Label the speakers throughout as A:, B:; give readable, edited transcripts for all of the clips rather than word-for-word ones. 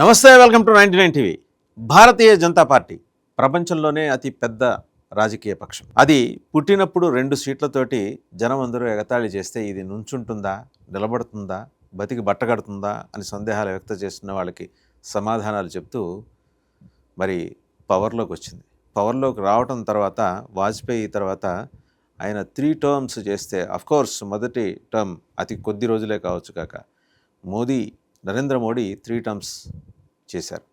A: నమస్తే, welcome to 99 TV. Bharatiya Janata party ప్రపంచంలోనే అతి పెద్ద రాజకీయ పక్షం. అది పుట్టినప్పుడు 2 సీట్లతోటి జనం అందరూ ఎగతాళి చేస్తే ఇది నుంచుంటుందా, నిలబడుతుందా, బతికి బట్టగడుతుందా అని సందేహాలు వ్యక్తం చేస్తున్న వాళ్ళకి సమాధానాలు చెప్తూ మరి పవర్లోకి వచ్చింది. పవర్లోకి రావటం తర్వాత వాజ్పేయి తర్వాత ఆయన 3 టర్మ్స్ చేస్తే, అఫ్కోర్స్ మొదటి టర్మ్ అతి కొద్ది రోజులే కావచ్చు కాక నరేంద్ర మోడీ 3 టర్మ్స్ చేశారు.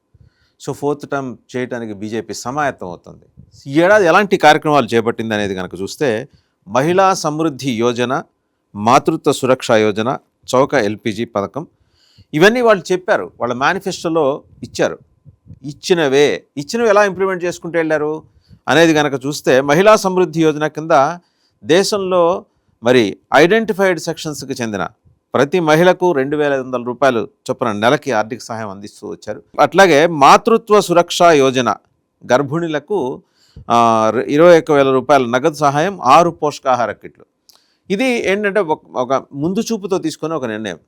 A: సో 4th టర్మ్ చేయడానికి బీజేపీ సమాయత్తం అవుతుంది. ఈ ఏడాది ఎలాంటి కార్యక్రమాలు చేపట్టింది అనేది కనుక చూస్తే, మహిళా సమృద్ధి యోజన, మాతృత్వ సురక్ష యోజన, చౌక ఎల్పిజి పథకం, ఇవన్నీ వాళ్ళు చెప్పారు, వాళ్ళ మేనిఫెస్టోలో ఇచ్చారు. ఇచ్చినవి ఎలా ఇంప్లిమెంట్ చేసుకుంటూ వెళ్ళారు అనేది కనుక చూస్తే, మహిళా సమృద్ధి యోజన కింద దేశంలో మరి ఐడెంటిఫైడ్ సెక్షన్స్కి చెందిన ప్రతి మహిళకు 2,500 రూపాయలు చొప్పున నెలకి ఆర్థిక సహాయం అందిస్తూ వచ్చారు. అట్లాగే మాతృత్వ సురక్ష యోజన, గర్భిణులకు 21,000 రూపాయల నగదు సహాయం, 6 పోషకాహార కిట్లు. ఇది ఏంటంటే ఒక ముందు చూపుతో తీసుకొని ఒక నిర్ణయం.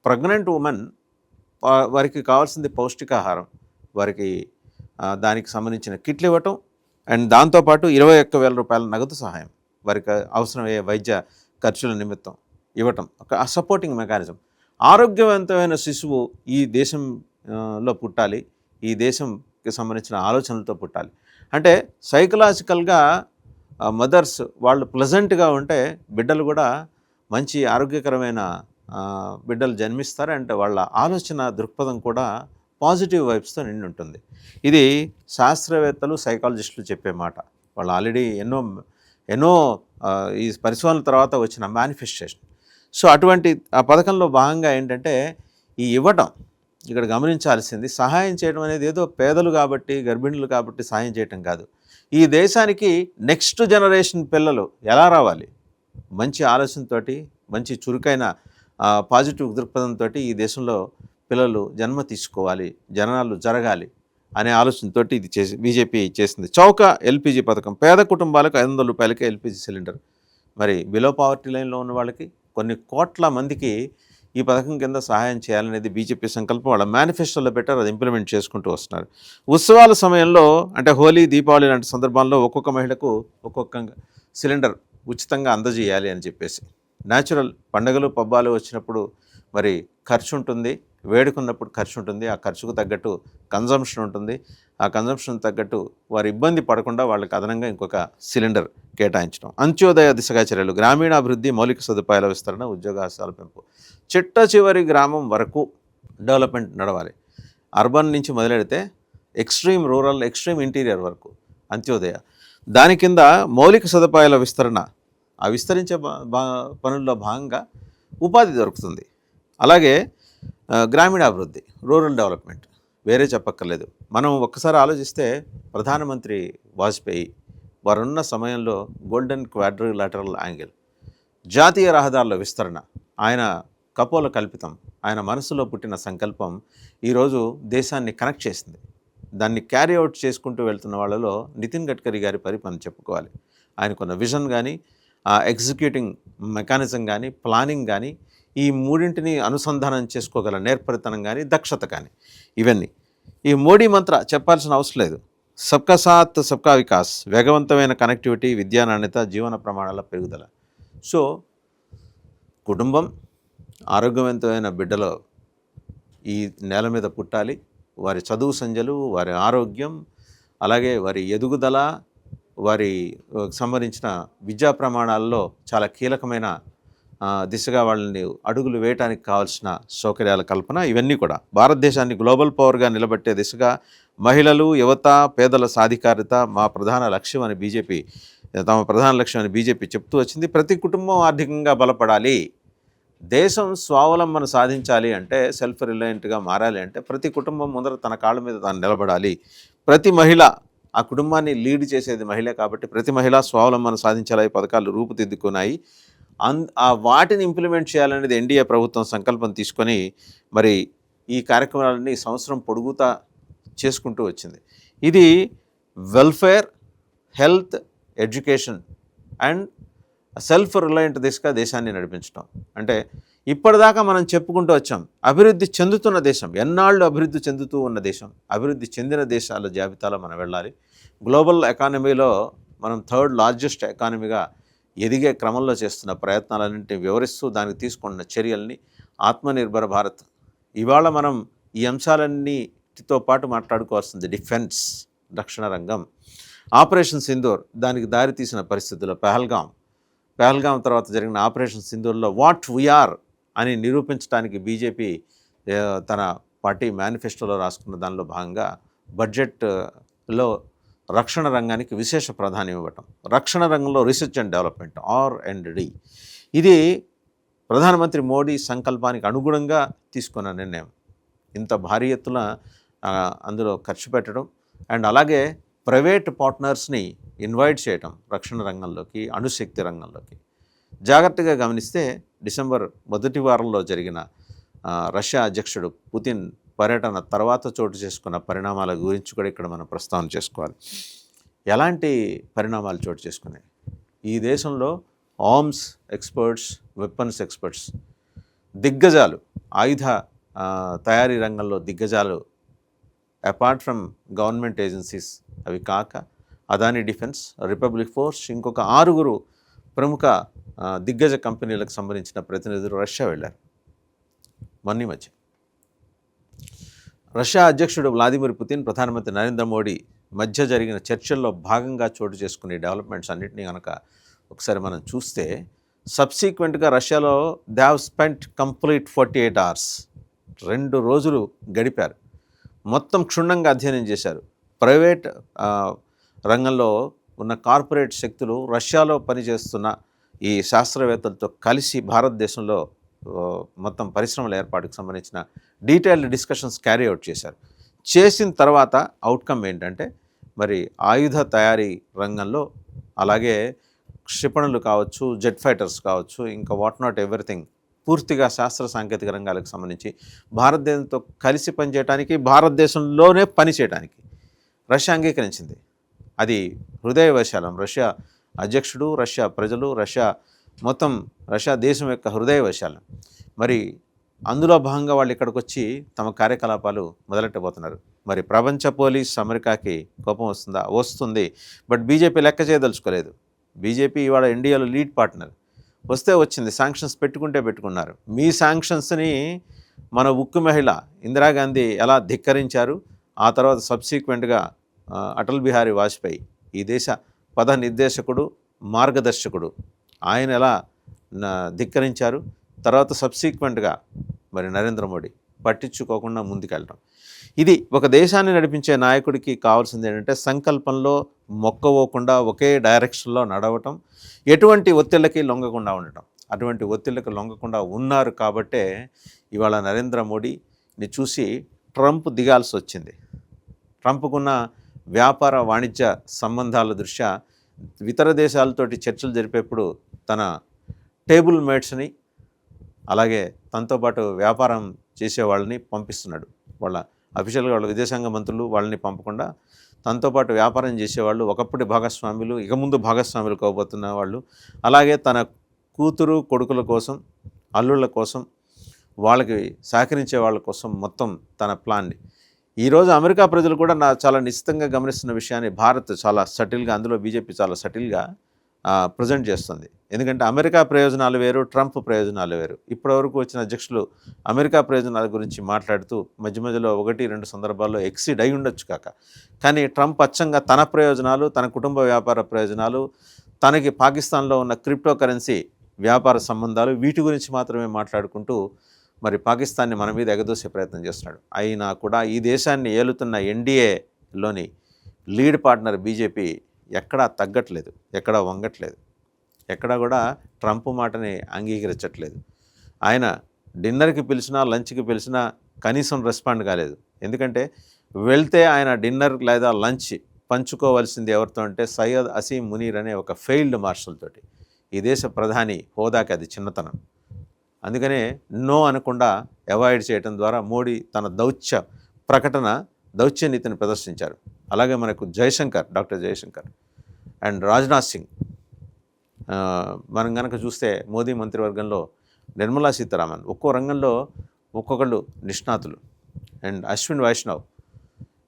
A: ప్రెగ్నెంట్ ఉమెన్ వారికి కావాల్సింది పౌష్టికాహారం, వారికి దానికి సంబంధించిన కిట్లు ఇవ్వటం, అండ్ దాంతోపాటు 21,000 రూపాయల నగదు సహాయం వారికి అవసరమయ్యే వైద్య ఖర్చుల నిమిత్తం ఇవ్వటం, ఒక సపోర్టింగ్ మెకానిజం. ఆరోగ్యవంతమైన శిశువు ఈ దేశంలో పుట్టాలి, ఈ దేశంకి సంబంధించిన ఆలోచనలతో పుట్టాలి అంటే సైకలాజికల్గా మదర్స్ వాళ్ళు ప్లెజెంట్గా ఉంటే బిడ్డలు కూడా మంచి ఆరోగ్యకరమైన బిడ్డలు జన్మిస్తారు. అంటే వాళ్ళ ఆలోచన దృక్పథం కూడా పాజిటివ్ వైబ్స్తో నిండి ఉంటుంది. ఇది శాస్త్రవేత్తలు, సైకాలజిస్టులు చెప్పే మాట. వాళ్ళు ఆల్రెడీ ఎన్నో ఈ పరిశోధనల తర్వాత వచ్చిన మేనిఫెస్టేషన్. సో అటువంటి ఆ పథకంలో భాగంగా ఏంటంటే ఈ ఇవ్వటం, ఇక్కడ గమనించాల్సింది, సహాయం చేయడం అనేది ఏదో పేదలు కాబట్టి, గర్భిణులు కాబట్టి సహాయం చేయటం కాదు. ఈ దేశానికి నెక్స్ట్ జనరేషన్ పిల్లలు ఎలా రావాలి, మంచి ఆలోచనతోటి, మంచి చురుకైన పాజిటివ్ దృక్పథంతో ఈ దేశంలో పిల్లలు జన్మ తీసుకోవాలి, జననాలు జరగాలి అనే ఆలోచనతో ఇది బీజేపీ చేసింది. చౌక ఎల్పిజి పథకం, పేద కుటుంబాలకు 500 రూపాయలకే ఎల్పిజి సిలిండర్. మరి బిలో పావర్టీ లైన్లో ఉన్న వాళ్ళకి, కొన్ని కోట్ల మందికి ఈ పథకం కింద సహాయం చేయాలనేది బీజేపీ సంకల్పం. వాళ్ళ మేనిఫెస్టోలో పెట్టారు, అది ఇంప్లిమెంట్ చేసుకుంటూ వస్తున్నారు. ఉత్సవాల సమయంలో అంటే హోలీ, దీపావళి లాంటి సందర్భాల్లో ఒక్కొక్క మహిళకు ఒక్కొక్క సిలిండర్ ఉచితంగా అందజేయాలి అని చెప్పేసి. న్యాచురల్ పండుగలు పబ్బాలు వచ్చినప్పుడు మరి ఖర్చు ఉంటుంది, వేడుకున్నప్పుడు ఖర్చు ఉంటుంది, ఆ ఖర్చుకు తగ్గట్టు కన్జంప్షన్ ఉంటుంది, ఆ కన్జంప్షన్ తగ్గట్టు వారు ఇబ్బంది పడకుండా వాళ్ళకి అదనంగా ఇంకొక సిలిండర్ కేటాయించడం. అంత్యోదయ దిశగా చర్యలు, గ్రామీణాభివృద్ధి, మౌలిక సదుపాయాల విస్తరణ, ఉద్యోగావకాశాల పెంపు, చిట్ట చివరి గ్రామం వరకు డెవలప్మెంట్ నడవాలి. అర్బన్ నుంచి మొదలెడితే ఎక్స్ట్రీమ్ రూరల్, ఎక్స్ట్రీమ్ ఇంటీరియర్ వరకు అంత్యోదయ. దాని కింద మౌలిక సదుపాయాల విస్తరణ, ఆ విస్తరించే పనుల్లో భాగంగా ఉపాధి దొరుకుతుంది. అలాగే గ్రామీణాభివృద్ధి, రూరల్ డెవలప్మెంట్ వేరే చెప్పక్కర్లేదు. మనం ఒక్కసారి ఆలోచిస్తే ప్రధానమంత్రి వాజ్పేయి వారున్న సమయంలో గోల్డెన్ క్వాడ్రిలాటరల్ యాంగిల్, జాతీయ రహదారుల విస్తరణ, ఆయన కపోల కల్పితం, ఆయన మనసులో పుట్టిన సంకల్పం ఈరోజు దేశాన్ని కనెక్ట్ చేసింది. దాన్ని క్యారీ అవుట్ చేసుకుంటూ వెళ్తున్న వాళ్ళలో నితిన్ గడ్కరీ గారి మనం చెప్పుకోవాలి. ఆయనకున్న విజన్ కానీ, ఎగ్జిక్యూటింగ్ మెకానిజం కానీ, ప్లానింగ్ కానీ, ఈ మూడింటిని అనుసంధానం చేసుకోగల నేర్పరితనం కానీ, దక్షత కానీ, ఇవన్నీ ఈ మోడీ మంత్ర చెప్పాల్సిన అవసరం లేదు. సబ్కా సాత్ సబ్కా వికాస్, వేగవంతమైన కనెక్టివిటీ, విద్యా నాణ్యత, జీవన ప్రమాణాల పెరుగుదల. సో కుటుంబం, ఆరోగ్యవంతమైన బిడ్డలు ఈ నేల మీద పుట్టాలి. వారి చదువు సంధ్యలు, వారి ఆరోగ్యం, అలాగే వారి ఎదుగుదల, వారి సంబంధించిన విద్యా ప్రమాణాల్లో చాలా కీలకమైన దిశగా వాళ్ళని అడుగులు వేయడానికి కావాల్సిన సౌకర్యాల కల్పన, ఇవన్నీ కూడా భారతదేశాన్ని గ్లోబల్ పవర్గా నిలబెట్టే దిశగా మహిళలు, యువత, పేదల సాధికారత మా ప్రధాన లక్ష్యం అని బీజేపీ చెప్తూ వచ్చింది. ప్రతి కుటుంబం ఆర్థికంగా బలపడాలి, దేశం స్వావలంబన సాధించాలి అంటే, సెల్ఫ్ రిలయంట్గా మారాలి అంటే ప్రతి కుటుంబం ముందర తన కాళ్ళ మీద తాను నిలబడాలి. ప్రతి మహిళ, ఆ కుటుంబాన్ని లీడ్ చేసేది మహిళే కాబట్టి ప్రతి మహిళ స్వావలంబన సాధించాలి. పథకాలు రూపుదిద్దుకున్నాయి. వాటిని ఇంప్లిమెంట్ చేయాలనేది ఎన్డీఏ ప్రభుత్వం సంకల్పం తీసుకొని మరి ఈ కార్యక్రమాలన్నీ సంవత్సరం పొడుగుతా చేసుకుంటూ వచ్చింది. ఇది welfare, health, education and self reliant దిశగా దేశాన్ని నడిపించడం. అంటే ఇప్పటిదాకా మనం చెప్పుకుంటూ వచ్చాం, అభివృద్ధి చెందుతున్న దేశం, ఎన్నాళ్ళు అభివృద్ధి చెందుతూ ఉన్న దేశం, అభివృద్ధి చెందిన దేశాల జాబితాలో మనం వెళ్ళాలి. గ్లోబల్ ఎకానమీలో మనం థర్డ్ లార్జెస్ట్ ఎకానమీగా ఎదిగే క్రమంలో చేస్తున్న ప్రయత్నాలన్నింటినీ వివరిస్తూ దానికి తీసుకున్న చర్యల్ని ఆత్మనిర్భర భారత్. ఇవాళ మనం ఈ అంశాలన్నిటితో పాటు మాట్లాడుకోవాల్సింది డిఫెన్స్, రక్షణ రంగం, ఆపరేషన్ సింధూర్, దానికి దారి తీసిన పరిస్థితుల్లో పహల్గాం తర్వాత జరిగిన ఆపరేషన్ సింధూర్లో వాట్ వీఆర్ అని నిరూపించడానికి బీజేపీ తన పార్టీ మేనిఫెస్టోలో రాసుకున్న దానిలో భాగంగా బడ్జెట్లో రక్షణ రంగానికి విశేష ప్రాధాన్యం ఇవ్వటం, రక్షణ రంగంలో రీసెర్చ్ అండ్ డెవలప్మెంట్ R&D, ఇది ప్రధానమంత్రి మోడీ సంకల్పానికి అనుగుణంగా తీసుకున్న నిర్ణయం. ఇంత భారీ ఎత్తున అందులో ఖర్చు పెట్టడం అండ్ అలాగే ప్రైవేట్ పార్ట్నర్స్ని ఇన్వైట్ చేయటం రక్షణ రంగంలోకి, అణుశక్తి రంగంలోకి. జాగ్రత్తగా గమనిస్తే డిసెంబర్ మొదటి వారంలో జరిగిన రష్యా అధ్యక్షుడు పుతిన్ పర్యటన తర్వాత చోటు చేసుకున్న పరిణామాల గురించి కూడా ఇక్కడ మనం ప్రస్తావన చేసుకోవాలి. ఎలాంటి పరిణామాలు చోటు చేసుకున్నాయి? ఈ దేశంలో ఆర్మ్స్ ఎక్స్పర్ట్స్, వెపన్స్ ఎక్స్పర్ట్స్, దిగ్గజాలు, ఆయుధ తయారీ రంగంలో దిగ్గజాలు, అపార్ట్ ఫ్రమ్ గవర్నమెంట్ ఏజెన్సీస్ అవి కాక అదానీ డిఫెన్స్, రిపబ్లిక్ ఫోర్స్, ఇంకొక 6 ప్రముఖ దిగ్గజ కంపెనీలకు సంబంధించిన ప్రతినిధులు రష్యా వెళ్ళారు. మొన్న మధ్య రష్యా అధ్యక్షుడు వ్లాదిమిర్ పుతిన్, ప్రధానమంత్రి నరేంద్ర మోడీ మధ్య జరిగిన చర్చల్లో భాగంగా చోటు చేసుకునే డెవలప్మెంట్స్ అన్నింటినీ కనుక ఒకసారి మనం చూస్తే, సబ్సీక్వెంట్గా రష్యాలో they have spent complete 48 hours, 2 రోజులు గడిపారు. మొత్తం క్షుణ్ణంగా అధ్యయనం చేశారు. ప్రైవేట్ రంగంలో ఉన్న కార్పొరేట్ శక్తులు రష్యాలో పనిచేస్తున్న ఈ శాస్త్రవేత్తలతో కలిసి భారతదేశంలో మొత్తం పరిశ్రమల ఏర్పాటుకు సంబంధించిన డీటెయిల్డ్ డిస్కషన్స్ క్యారీ అవుట్ చేశారు. చేసిన తర్వాత అవుట్కమ్ ఏంటంటే, మరి ఆయుధ తయారీ రంగంలో, అలాగే క్షిపణులు కావచ్చు, జెట్ ఫైటర్స్ కావచ్చు, ఇంకా వాట్ నాట్ ఎవ్రీథింగ్, పూర్తిగా శాస్త్ర సాంకేతిక రంగాలకు సంబంధించి భారతదేశంతో కలిసి పనిచేయడానికి, భారతదేశంలోనే పనిచేయడానికి రష్యా అంగీకరించింది. అది హృదయవశాలం. రష్యా అధ్యక్షుడు, రష్యా ప్రజలు, రష్యా దేశం యొక్క హృదయవశాలం. మరి అందులో భాగంగా వాళ్ళు ఇక్కడికి వచ్చి తమ కార్యకలాపాలు మొదలెట్టబోతున్నారు. మరి ప్రపంచ పోలీస్ అమెరికాకి కోపం వస్తుందా? వస్తుంది. బట్ బీజేపీ లెక్క చేయదలుచుకోలేదు. బీజేపీ ఇవాళ ఇండియాలో లీడ్ పార్ట్నర్. వస్తే వచ్చింది, శాంక్షన్స్ పెట్టుకున్నారు. మీ శాంక్షన్స్ని మన ఉక్కు మహిళ ఇందిరాగాంధీ ఎలా ధిక్కరించారు, ఆ తర్వాత సబ్సీక్వెంట్గా అటల్ బిహారీ వాజ్పేయి, ఈ దేశ పథ నిర్దేశకుడు, మార్గదర్శకుడు, ఆయన ఎలా ధిక్కరించారు, తర్వాత సబ్సీక్వెంట్గా మరి నరేంద్ర మోడీ పట్టించుకోకుండా ముందుకెళ్ళడం. ఇది ఒక దేశాన్ని నడిపించే నాయకుడికి కావాల్సింది ఏంటంటే, సంకల్పంలో మొక్కవోకుండా ఒకే డైరెక్షన్లో నడవటం, ఎటువంటి ఒత్తిళ్ళకి లొంగకుండా ఉండటం. అటువంటి ఒత్తిళ్ళకి లొంగకుండా ఉన్నారు కాబట్టే ఇవాళ నరేంద్ర మోడీని చూసి ట్రంప్ దిగాల్సి వచ్చింది. ట్రంప్కున్న వ్యాపార వాణిజ్య సంబంధాల దృష్ట్యా ఇతర దేశాలతోటి చర్చలు జరిపేప్పుడు తన టేబుల్ మేట్స్ని, అలాగే తనతో పాటు వ్యాపారం చేసే వాళ్ళని పంపిస్తున్నాడు. వాళ్ళ అఫీషియల్గా వాళ్ళ విదేశాంగ మంత్రులు వాళ్ళని పంపకుండా తనతో పాటు వ్యాపారం చేసేవాళ్ళు, ఒకప్పుడు భాగస్వాములు, ఇక ముందు భాగస్వాములు కాబోతున్న వాళ్ళు, అలాగే తన కూతురు కొడుకుల కోసం, అల్లుళ్ళ కోసం, వాళ్ళకి సహకరించే వాళ్ళ కోసం మొత్తం తన ప్లాన్ని. ఈరోజు అమెరికా ప్రజలు కూడా చాలా నిశ్చితంగా గమనిస్తున్న విషయాన్ని భారత్ చాలా సటిల్గా, అందులో బీజేపీ చాలా సటిల్గా ప్రజెంట్ చేస్తుంది. ఎందుకంటే అమెరికా ప్రయోజనాలు వేరు, ట్రంప్ ప్రయోజనాలు వేరు. ఇప్పటివరకు వచ్చిన అధ్యక్షులు అమెరికా ప్రయోజనాల గురించి మాట్లాడుతూ మధ్యలో 1-2 సందర్భాల్లో ఎక్సీడ్ అయి ఉండొచ్చు కానీ ట్రంప్ అచ్చంగా తన ప్రయోజనాలు, తన కుటుంబ వ్యాపార ప్రయోజనాలు, తనకి పాకిస్తాన్లో ఉన్న క్రిప్టో కరెన్సీ వ్యాపార సంబంధాలు, వీటి గురించి మాత్రమే మాట్లాడుకుంటూ మరి పాకిస్తాన్ని మన మీద ఎగదోసే ప్రయత్నం చేస్తున్నాడు. అయినా కూడా ఈ దేశాన్ని ఏలుతున్న ఎన్డీఏలోని లీడ్ పార్ట్నర్ బీజేపీ ఎక్కడా తగ్గట్లేదు, ఎక్కడా వంగట్లేదు, ఎక్కడా కూడా ట్రంప్ మాటని అంగీకరించట్లేదు. ఆయన డిన్నర్కి పిలిచినా, లంచ్కి పిలిచినా కనీసం రెస్పాండ్ కాలేదు. ఎందుకంటే వెళ్తే ఆయన డిన్నర్ లేదా లంచ్ పంచుకోవాల్సింది ఎవరితో అంటే సయ్యద్ అసీం మునీర్ అనే ఒక ఫెయిల్డ్ మార్షల్ తోటి. ఈ దేశ ప్రధాని హోదాకి అది చిన్నతనం. అందుకనే నో అనకుండా అవాయిడ్ చేయడం ద్వారా మోడీ తన దౌత్య నీతిని ప్రదర్శించారు. అలాగే మనకు డాక్టర్ జయశంకర్ అండ్ రాజ్నాథ్ సింగ్, మనం కనుక చూస్తే మోదీ మంత్రివర్గంలో నిర్మలా సీతారామన్, ఒక్కో రంగంలో ఒక్కొక్కళ్ళు నిష్ణాతులు, అండ్ అశ్విన్ వైష్ణవ్,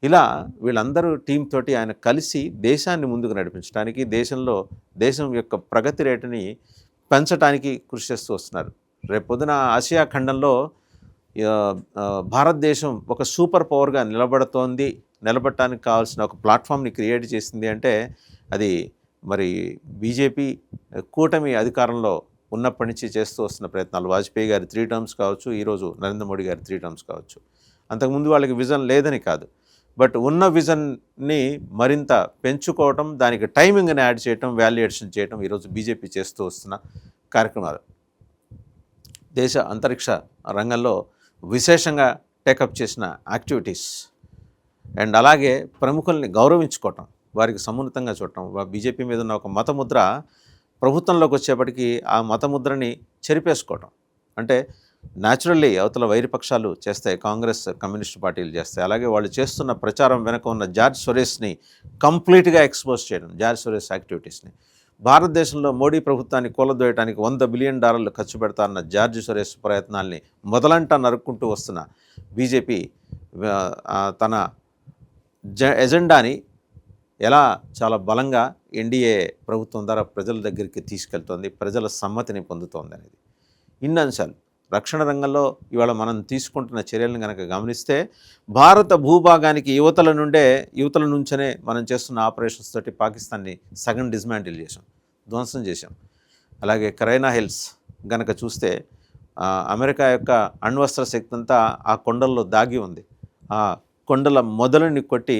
A: ఇలా వీళ్ళందరూ టీం తోటి ఆయన కలిసి దేశాన్ని ముందుకు నడిపించడానికి, దేశం యొక్క ప్రగతి రేటుని పెంచడానికి కృషి చేస్తూ వస్తున్నారు. రేపొద్దున ఆసియా ఖండంలో భారతదేశం ఒక సూపర్ పవర్గా నిలబడటానికి కావాల్సిన ఒక ప్లాట్ఫామ్ని క్రియేట్ చేసింది అంటే అది మరి బీజేపీ కూటమి అధికారంలో ఉన్నప్పటి నుంచి చేస్తూ వస్తున్న ప్రయత్నాలు. వాజ్పేయి గారి 3 టర్మ్స్ కావచ్చు, ఈరోజు నరేంద్ర మోడీ గారి 3 టర్మ్స్ కావచ్చు. అంతకుముందు వాళ్ళకి విజన్ లేదని కాదు, బట్ ఉన్న విజన్ని మరింత పెంచుకోవటం, దానికి టైమింగ్ని యాడ్ చేయటం, వాల్యుయేషన్ చేయటం ఈరోజు బీజేపీ చేస్తూ వస్తున్న కార్యక్రమాలు. దేశ అంతరిక్ష రంగంలో విశేషంగా టేకప్ చేసిన యాక్టివిటీస్, అండ్ అలాగే ప్రముఖుల్ని గౌరవించుకోవటం, వారికి సమున్నతంగా చూడటం. బీజేపీ మీద ఉన్న ఒక మతముద్ర ప్రభుత్వంలోకి వచ్చేప్పటికీ ఆ మతముద్రని చెరిపేసుకోవటం. అంటే న్యాచురల్లీ అవతల వైరిపక్షాలు చేస్తాయి, కాంగ్రెస్ కమ్యూనిస్ట్ పార్టీలు చేస్తాయి. అలాగే వాళ్ళు చేస్తున్న ప్రచారం వెనక ఉన్న జార్జ్ సొరేస్ని కంప్లీట్గా ఎక్స్పోజ్ చేయడం, జార్జ్ సొరేస్ యాక్టివిటీస్ని. భారతదేశంలో మోడీ ప్రభుత్వాన్ని కూలదోయడానికి $100 బిలియన్ ఖర్చు పెడతారన్న జార్జ్ సొరేస్ ప్రయత్నాల్ని మొదలంట నరుక్కుంటూ వస్తున్న బీజేపీ తన ఎజెండాని ఎలా చాలా బలంగా ఎన్డీఏ ప్రభుత్వం ద్వారా ప్రజల దగ్గరికి తీసుకెళ్తోంది, ప్రజల సమ్మతిని పొందుతోంది అనేది. ఇన్ని అంశాలు రక్షణ రంగంలో ఇవాళ మనం తీసుకుంటున్న చర్యలను కనుక గమనిస్తే, భారత భూభాగానికి యువతల నుంచనే మనం చేస్తున్న ఆపరేషన్స్ తోటి పాకిస్తాన్ని సగం డిస్మాంటిల్ చేశాం, ధ్వంసం చేశాం. అలాగే కరైనా హిల్స్ కనుక చూస్తే అమెరికా యొక్క అణ్వస్త్ర శక్తి అంతా ఆ కొండల్లో దాగి ఉంది. ఆ కొండల మొదలని కొట్టి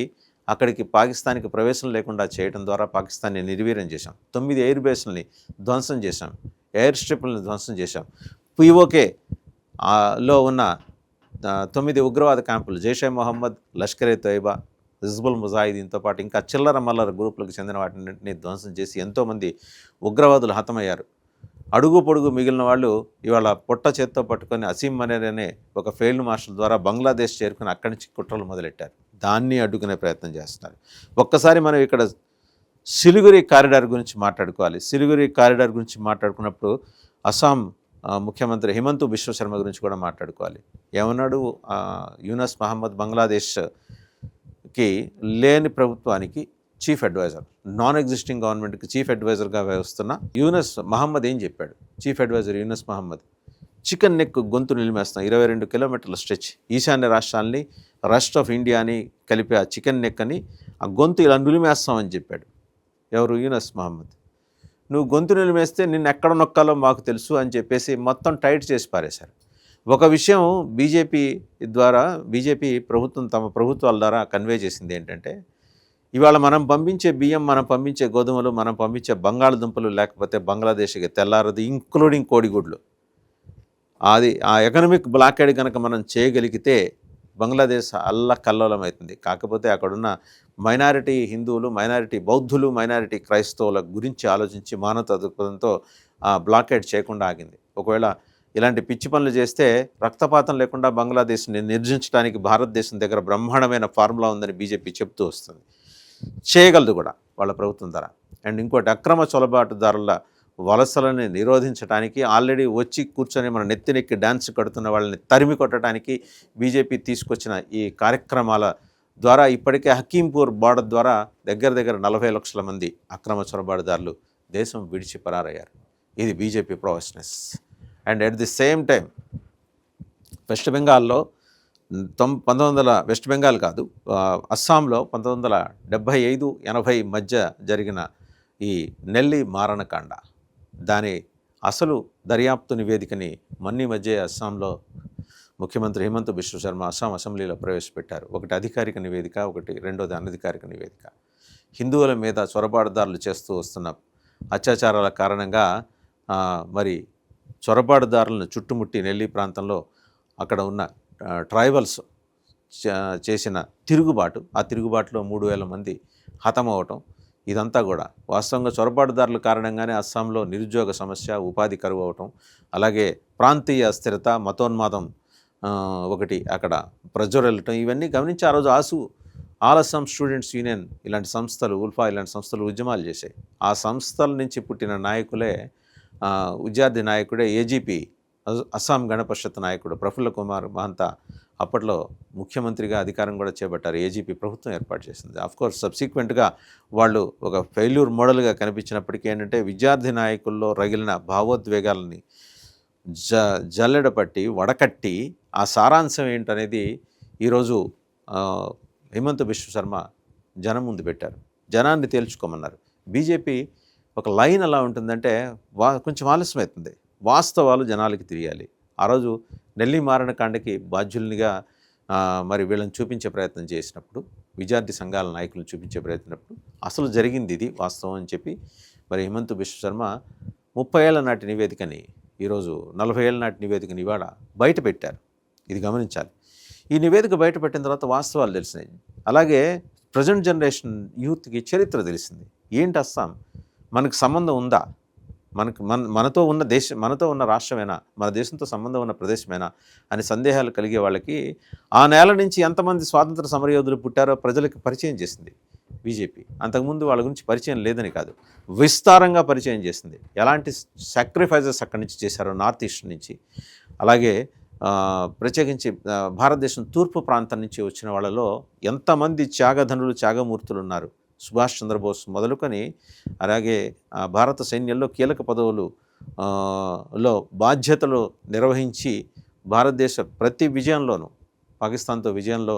A: అక్కడికి పాకిస్తాన్కి ప్రవేశం లేకుండా చేయడం ద్వారా పాకిస్తాన్ని నిర్వీర్యం చేశాం. 9 ఎయిర్ బేస్లని ధ్వంసం చేశాం, ఎయిర్ స్ట్రిప్లను ధ్వంసం చేశాం. పిఓకే లో ఉన్న 9 ఉగ్రవాద క్యాంపులు, జైషే మొహమ్మద్, లష్కరే తోయిబా, హిజ్బుల్ ముజాహిదీన్తో పాటు ఇంకా చిల్లర మల్లర గ్రూపులకు చెందిన వాటిని ధ్వంసం చేసి ఎంతోమంది ఉగ్రవాదులు హతమయ్యారు. అడుగు పొడుగు మిగిలిన వాళ్ళు ఇవాళ పొట్ట చేత్తో పట్టుకొని అసీం మనేర్ అనే ఒక ఫీల్డ్ మార్షల్ ద్వారా బంగ్లాదేశ్ చేరుకుని అక్కడి నుంచి కుట్రలు మొదలెట్టారు. దాన్ని అడ్డుకునే ప్రయత్నం చేస్తున్నారు. ఒక్కసారి మనం ఇక్కడ సిలిగురి కారిడార్ గురించి మాట్లాడుకోవాలి. సిలిగురి కారిడార్ గురించి మాట్లాడుకున్నప్పుడు అస్సాం ముఖ్యమంత్రి హిమంతు బిశ్వ శర్మ గురించి కూడా మాట్లాడుకోవాలి. ఏమన్నాడు? యూనస్ మహమ్మద్ బంగ్లాదేశ్కి లేని ప్రభుత్వానికి చీఫ్ అడ్వైజర్, నాన్ ఎగ్జిస్టింగ్ గవర్నమెంట్కి చీఫ్ అడ్వైజర్గా వస్తున్న యూనస్ మహమ్మద్ ఏం చెప్పాడు? Chief adviser Yunus Muhammad chicken neck గొంతు నిలిమేస్తాం, 22 కిలోమీటర్ల స్ట్రెచ్, ఈశాన్య రాష్ట్రాల్ని రెస్ట్ ఆఫ్ ఇండియాని కలిపి ఆ చికెన్ నెక్ అని ఆ గొంతు ఇలా నిలిమేస్తామని చెప్పాడు. ఎవరు? యూనస్ మహమ్మద్. నువ్వు గొంతు నిలిమేస్తే నిన్ను ఎక్కడ నొక్కాలో మాకు తెలుసు అని చెప్పేసి మొత్తం టైట్ చేసి పారేశారు. ఒక విషయం బీజేపీ ప్రభుత్వం తమ ప్రభుత్వాల ద్వారా కన్వే చేసింది ఏంటంటే, ఇవాళ మనం పంపించే బియ్యం, మనం పంపించే గోధుమలు, మనం పంపించే బంగాళదుంపలు లేకపోతే బంగ్లాదేశ్కి తెల్లారదు, ఇంక్లూడింగ్ కోడిగుడ్లు. అది ఆ ఎకనామిక్ బ్లాకేడ్ కనుక మనం చేయగలిగితే బంగ్లాదేశ్ అల్లకల్లోలం అవుతుంది. కాకపోతే అక్కడున్న మైనారిటీ హిందువులు, మైనారిటీ బౌద్ధులు, మైనారిటీ క్రైస్తవుల గురించి ఆలోచించి మానవతా దృక్పథంతో బ్లాకేడ్ చేయకుండా ఆగింది. ఒకవేళ ఇలాంటి పిచ్చి పనులు చేస్తే రక్తపాతం లేకుండా బంగ్లాదేశ్ని నిర్జించడానికి భారతదేశం దగ్గర బ్రహ్మాండమైన ఫార్ములా ఉందని బీజేపీ చెప్తూ వస్తుంది. చేయగలదు కూడా వాళ్ళ ప్రభుత్వం ద్వారా. అండ్ ఇంకోటి, అక్రమ చొరబాటుదారుల వలసలని నిరోధించడానికి, ఆల్రెడీ వచ్చి కూర్చొని మన నెత్తినెక్కి డ్యాన్స్ కడుతున్న వాళ్ళని తరిమి కొట్టడానికి బీజేపీ తీసుకొచ్చిన ఈ కార్యక్రమాల ద్వారా ఇప్పటికే హకీంపూర్ బార్డర్ ద్వారా దగ్గర 40 లక్షల మంది అక్రమ చొరబాటుదారులు దేశం విడిచి పరారయ్యారు. ఇది BJP professionals. And at the same time west బెంగాల్లో వెస్ట్ బెంగాల్ కాదు, అస్సాంలో 1975-80 మధ్య జరిగిన ఈ నెల్లి మారణకాండ, దాని అసలు దర్యాప్తు నివేదికని మొన్న మధ్య అస్సాంలో ముఖ్యమంత్రి హిమంతు బిశ్వ శర్మ అస్సాం అసెంబ్లీలో ప్రవేశపెట్టారు. ఒకటి అధికారిక నివేదిక, రెండోది అనధికారిక నివేదిక. హిందువుల మీద చొరబాటుదారులు చేస్తూ వస్తున్న అత్యాచారాల కారణంగా మరి చొరబాటుదారులను చుట్టుముట్టి నెల్లి ప్రాంతంలో అక్కడ ఉన్న ట్రైబల్స్ చేసిన తిరుగుబాటు, ఆ తిరుగుబాటులో 3000 మంది హతమవటం, ఇదంతా కూడా వాస్తవంగా చొరబాటుదారుల కారణంగానే అస్సాంలో నిరుద్యోగ సమస్య, ఉపాధి కరువు అవటం, అలాగే ప్రాంతీయ అస్థిరత, మతోన్మాదం ఒకటి అక్కడ ప్రజ్వరలటం, ఇవన్నీ గమనించి ఆ రోజు ఆల్ అస్సాం స్టూడెంట్స్ యూనియన్ ఇలాంటి సంస్థలు, ఉల్ఫా ఇలాంటి సంస్థలు ఉద్యమాలు చేశాయి. ఆ సంస్థల నుంచి పుట్టిన నాయకులే విద్యార్థి నాయకుడే ఏజీపీ అస్సాం గణ పరిషత్ నాయకుడు ప్రఫుల్ల కుమార్ మహంతా అప్పట్లో ముఖ్యమంత్రిగా అధికారం కూడా చేపట్టారు. ఏజీపీ ప్రభుత్వం ఏర్పాటు చేసింది. ఆఫ్కోర్స్ సబ్సిక్వెంట్గా వాళ్ళు ఒక ఫెయిల్యూర్ మోడల్గా కనిపించినప్పటికీ ఏంటంటే విద్యార్థి నాయకుల్లో రగిలిన భావోద్వేగాలని జల్లెడపట్టి వడకట్టి ఆ సారాంశం ఏంటనేది ఈరోజు హిమంత బిశ్వ శర్మ జనం ముందు పెట్టారు. జనాన్ని తేల్చుకోమన్నారు. బీజేపీ ఒక లైన్ ఎలా ఉంటుందంటే కొంచెం ఆలస్యం అవుతుంది, వాస్తవాలు జనాలకి తెలియాలి. ఆ రోజు నెల్లి మారణకాండకి బాధ్యుల్నిగా మరి వీళ్ళని చూపించే ప్రయత్నం చేసినప్పుడు, విద్యార్థి సంఘాల నాయకులను చూపించే ప్రయత్నప్పుడు అసలు జరిగింది ఇది వాస్తవం అని చెప్పి మరి హిమంత బిశ్వ శర్మ 30 ఏళ్ల నాటి నివేదికని ఈరోజు 40 ఏళ్ల నాటి నివేదికని ఇవాళ బయట పెట్టారు. ఇది గమనించాలి. ఈ నివేదిక బయట పెట్టిన తర్వాత వాస్తవాలు తెలిసినాయి. అలాగే ప్రజెంట్ జనరేషన్ యూత్కి చరిత్ర తెలిసింది. ఏంటి అస్సాం, మనకు సంబంధం ఉందా, మనతో ఉన్న రాష్ట్రమేనా, మన దేశంతో సంబంధం ఉన్న ప్రదేశమేనా అని సందేహాలు కలిగే వాళ్ళకి ఆ నేల నుంచి ఎంతమంది స్వాతంత్ర సమరయోధులు పుట్టారో ప్రజలకు పరిచయం చేసింది బీజేపీ. అంతకుముందు వాళ్ళ గురించి పరిచయం లేదని కాదు, విస్తారంగా పరిచయం చేసింది. ఎలాంటి సాక్రిఫైజెస్ అక్కడి నుంచి చేశారో నార్త్ ఈస్ట్ నుంచి. అలాగే ప్రత్యేకించి భారతదేశం తూర్పు ప్రాంతం నుంచి వచ్చిన వాళ్ళలో ఎంతమంది త్యాగధనులు, త్యాగమూర్తులు ఉన్నారు. సుభాష్ చంద్రబోస్ మొదలుకొని అలాగే భారత సైన్యంలో కీలక పదవులు లో బాధ్యతలు నిర్వహించి భారతదేశ ప్రతి విజయంలోనూ, పాకిస్తాన్తో విజయంలో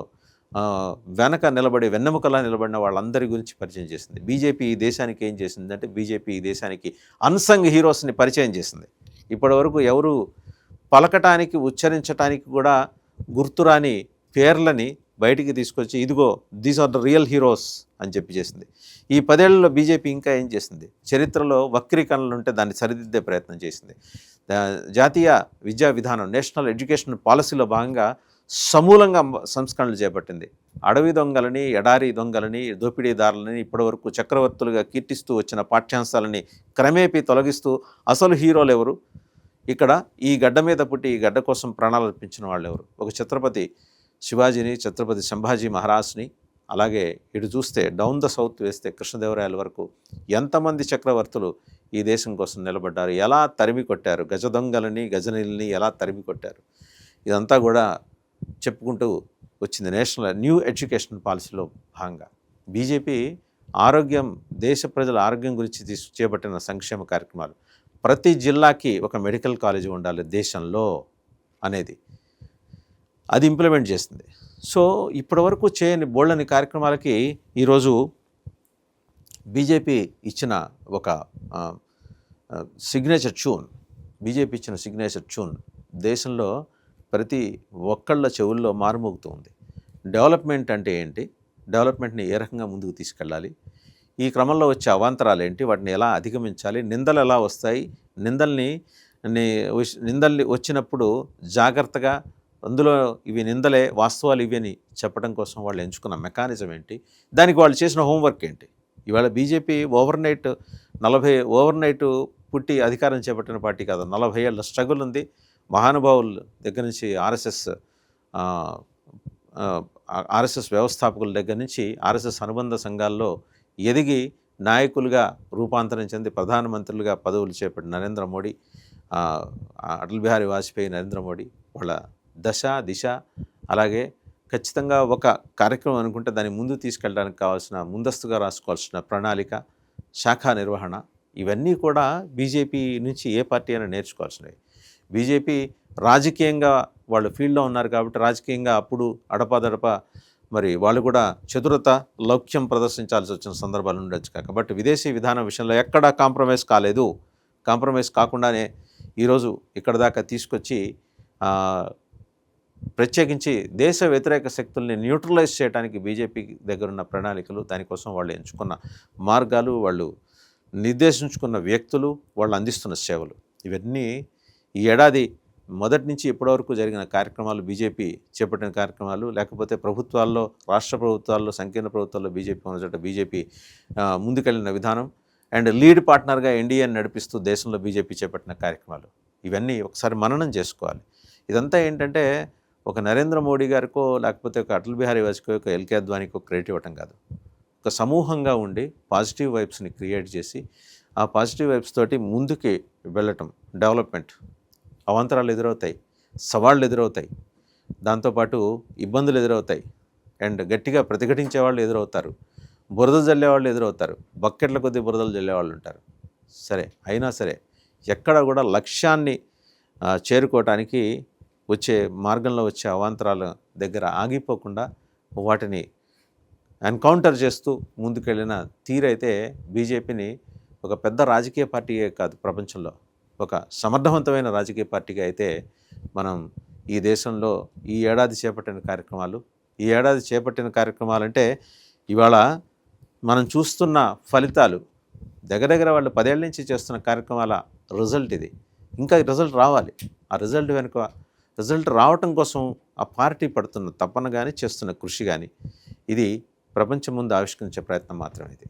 A: వెన్నెముకలా నిలబడిన వాళ్ళందరి గురించి పరిచయం చేసింది. బీజేపీ ఈ దేశానికి ఏం చేసిందంటే, బీజేపీ ఈ దేశానికి అన్సంగ్ హీరోస్ని పరిచయం చేసింది. ఇప్పటివరకు ఎవరు పలకటానికి, ఉచ్చరించటానికి కూడా గుర్తురాని పేర్లని బయటికి తీసుకొచ్చి ఇదిగో these are the real heroes అని చెప్పి చేసింది. ఈ 10 ఏళ్లలో బీజేపీ ఇంకా ఏం చేసింది, చరిత్రలో వక్రీకరణలు ఉంటే దాన్ని సరిదిద్దే ప్రయత్నం చేసింది. జాతీయ విద్యా విధానం, నేషనల్ ఎడ్యుకేషన్ పాలసీలో భాగంగా సమూలంగా సంస్కరణలు చేపట్టింది. అడవి దొంగలని, ఎడారి దొంగలని, దోపిడీదారులని ఇప్పటివరకు చక్రవర్తులుగా కీర్తిస్తూ వచ్చిన పాఠ్యాంశాలని క్రమేపీ తొలగిస్తూ అసలు హీరోలు ఎవరు, ఇక్కడ ఈ గడ్డ మీద పుట్టి ఈ గడ్డ కోసం ప్రాణాలు అర్పించిన వాళ్ళు ఎవరు, ఒక ఛత్రపతి శివాజీని, ఛత్రపతి సంభాజీ మహారాజ్ని, అలాగే ఇటు చూస్తే డౌన్ ద సౌత్ వేస్తే కృష్ణదేవరాయల వరకు ఎంతమంది చక్రవర్తులు ఈ దేశం కోసం నిలబడ్డారు, ఎలా తరిమి కొట్టారు, గజ దొంగలని, గజనీలని ఎలా తరిమి కొట్టారు. ఇదంతా కూడా చెప్పుకుంటూ వచ్చింది నేషనల్ న్యూ ఎడ్యుకేషన్ పాలసీలో భాగంగా. బీజేపీ ఆరోగ్యం, దేశ ప్రజల ఆరోగ్యం గురించి చేపట్టిన సంక్షేమ కార్యక్రమాలు, ప్రతి జిల్లాకి ఒక మెడికల్ కాలేజీ ఉండాలి దేశంలో అనేది అది ఇంప్లిమెంట్ చేస్తుంది. సో ఇప్పటివరకు చేయని బోల్డని కార్యక్రమాలకి ఈరోజు బీజేపీ ఇచ్చిన ఒక సిగ్నేచర్ ట్యూన్ దేశంలో ప్రతి ఒక్కళ్ళ చెవుల్లో మారుమోగుతూ ఉంది. డెవలప్మెంట్ అంటే ఏంటి, డెవలప్మెంట్ని ఏ రకంగా ముందుకు తీసుకెళ్ళాలి, ఈ క్రమంలో వచ్చే అవాంతరాలు ఏంటి, వాటిని ఎలా అధిగమించాలి, నిందలు ఎలా వస్తాయి, నిందల్ని వచ్చినప్పుడు జాగ్రత్తగా అందులో ఇవి నిందలే, వాస్తవాలు ఇవి అని చెప్పడం కోసం వాళ్ళు ఎంచుకున్న మెకానిజం ఏంటి, దానికి వాళ్ళు చేసిన హోంవర్క్ ఏంటి. ఇవాళ బీజేపీ ఓవర్ నైట్ పుట్టి అధికారం చేపట్టిన పార్టీ కాదు. 40 ఏళ్ళ స్ట్రగుల్ ఉంది. మహానుభావుల దగ్గర నుంచి ఆర్ఎస్ఎస్ వ్యవస్థాపకుల దగ్గర నుంచి ఆర్ఎస్ఎస్ అనుబంధ సంఘాల్లో ఎదిగి నాయకులుగా రూపాంతరం చెంది ప్రధానమంత్రులుగా పదవులు చేపట్టిన నరేంద్ర మోడీ, అటల్ బిహారీ వాజ్పేయి, నరేంద్ర మోడీ వాళ్ళ దశ దిశ, అలాగే ఖచ్చితంగా ఒక కార్యక్రమం అనుకుంటే దాన్ని ముందు తీసుకెళ్ళడానికి కావాల్సిన ముందస్తుగా రాసుకోవాల్సిన ప్రణాళిక, శాఖా నిర్వహణ, ఇవన్నీ కూడా బీజేపీ నుంచి ఏ పార్టీ అయినా నేర్చుకోవాల్సినవి. బీజేపీ రాజకీయంగా వాళ్ళు ఫీల్డ్లో ఉన్నారు కాబట్టి రాజకీయంగా అప్పుడు అడపాదడప మరి వాళ్ళు కూడా చతురత, లౌక్యం ప్రదర్శించాల్సి వచ్చిన సందర్భాలు ఉండొచ్చు. కాబట్టి విదేశీ విధానం విషయంలో ఎక్కడా కాంప్రమైజ్ కాలేదు. కాంప్రమైజ్ కాకుండానే ఈరోజు ఇక్కడ దాకా తీసుకొచ్చి ప్రత్యేకించి దేశ వ్యతిరేక శక్తుల్ని న్యూట్రలైజ్ చేయడానికి బీజేపీ దగ్గర ఉన్న ప్రణాళికలు, దానికోసం వాళ్ళు ఎంచుకున్న మార్గాలు, వాళ్ళు నిర్దేశించుకున్న వ్యక్తులు, వాళ్ళు అందిస్తున్న సేవలు, ఇవన్నీ ఈ ఏడాది మొదటి నుంచి ఇప్పటివరకు జరిగిన కార్యక్రమాలు, బీజేపీ చేపట్టిన కార్యక్రమాలు, లేకపోతే ప్రభుత్వాల్లో, రాష్ట్ర ప్రభుత్వాల్లో, సంకీర్ణ ప్రభుత్వాల్లో బీజేపీ ఉన్న చోట బీజేపీ ముందుకెళ్ళిన విధానం అండ్ లీడ్ పార్ట్నర్గా ఎన్డీఏని నడిపిస్తూ దేశంలో బీజేపీ చేపట్టిన కార్యక్రమాలు, ఇవన్నీ ఒకసారి మననం చేసుకోవాలి. ఇదంతా ఏంటంటే ఒక నరేంద్ర మోడీ గారికో లేకపోతే ఒక అటల్ బిహారీ వాజ్పేయి, ఒక ఎల్కే అద్వానీకో క్రెడిట్ ఇవ్వటం కాదు. ఒక సమూహంగా ఉండి పాజిటివ్ వైబ్స్ని క్రియేట్ చేసి ఆ పాజిటివ్ వైబ్స్ తోటి ముందుకి వెళ్ళటం, డెవలప్మెంట్ అవాంతరాలు ఎదురవుతాయి, సవాళ్ళు ఎదురవుతాయి, దాంతోపాటు ఇబ్బందులు ఎదురవుతాయి, అండ్ గట్టిగా ప్రతిఘటించే వాళ్ళు ఎదురవుతారు, బురద జల్లే వాళ్ళు ఎదురవుతారు, బకెట్ల కొద్దీ బురదలు జల్లే వాళ్ళు ఉంటారు. సరే, అయినా సరే ఎక్కడ కూడా లక్ష్యాన్ని చేరుకోవటానికి వచ్చే మార్గంలో వచ్చే అవాంతరాల దగ్గర ఆగిపోకుండా వాటిని ఎన్కౌంటర్ చేస్తూ ముందుకెళ్ళిన తీరైతే బీజేపీని ఒక పెద్ద రాజకీయ పార్టీయే కాదు, ప్రపంచంలో ఒక సమర్థవంతమైన రాజకీయ పార్టీగా అయితే మనం ఈ దేశంలో ఈ ఏడాది చేపట్టిన కార్యక్రమాలంటే ఇవాళ మనం చూస్తున్న ఫలితాలు దగ్గర వాళ్ళు 10 ఏళ్ళ నుంచి చేస్తున్న కార్యక్రమాల రిజల్ట్ ఇది. ఇంకా రిజల్ట్ రావాలి. ఆ రిజల్ట్ రావటం కోసం ఆ పార్టీ పడుతున్న తపన కానీ, చేస్తున్న కృషి కానీ, ఇది ప్రపంచం ముందు ఆవిష్కరించే ప్రయత్నం మాత్రమే ఇది.